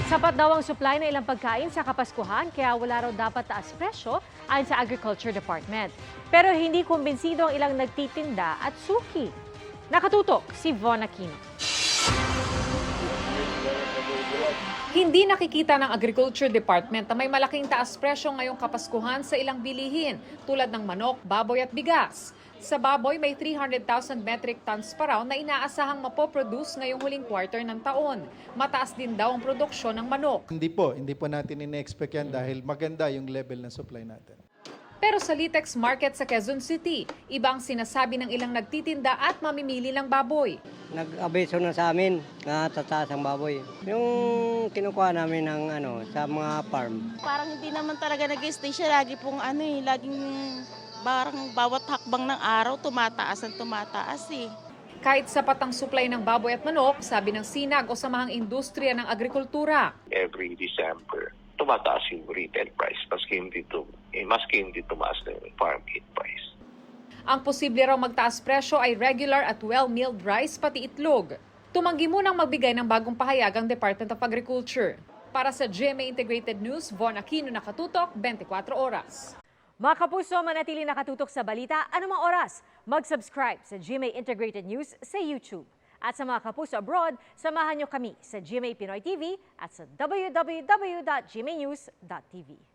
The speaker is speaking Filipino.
Sapat daw ang supply ng ilang pagkain sa Kapaskuhan kaya wala raw dapat taas presyo ayon sa Agriculture Department. Pero hindi kumbinsido ang ilang nagtitinda at suki. Nakatutok si Von Aquino. Hindi nakikita ng Agriculture Department na may malaking taas presyo ngayong Kapaskuhan sa ilang bilihin tulad ng manok, baboy at bigas. Sa baboy, may 300,000 metric tons pa raw na inaasahang mapoproduce ngayong huling quarter ng taon. Mataas din daw ang produksyon ng manok. Hindi po natin ine-expect yan dahil maganda yung level ng supply natin. Pero sa Litex Market sa Quezon City, ibang sinasabi ng ilang nagtitinda at mamimili ng baboy. Nag-abeso na sa amin na tataas ang baboy. Yung kinukuha namin ng sa mga farm. Parang hindi naman talaga nag-stay siya. Lagi pong laging parang bawat hakbang ng araw tumataas eh. Kahit sapat ang supply ng baboy at manok, sabi ng Sinag o Samahang Industriya ng Agrikultura. Every December, tumataas yung retail price maski hindi tumaas na yung farm gate price. Ang posible raw magtaas presyo ay regular at well-milled rice pati itlog. Tumanggi munang magbigay ng bagong pahayag ang Department of Agriculture. Para sa GMA Integrated News, Von Aquino, nakatutok, 24 oras. Mga kapuso, manatili nakatutok sa balita anumang oras. Mag-subscribe sa GMA Integrated News sa YouTube. At sa mga kapuso abroad, samahan nyo kami sa GMA Pinoy TV at sa www.gmanews.tv.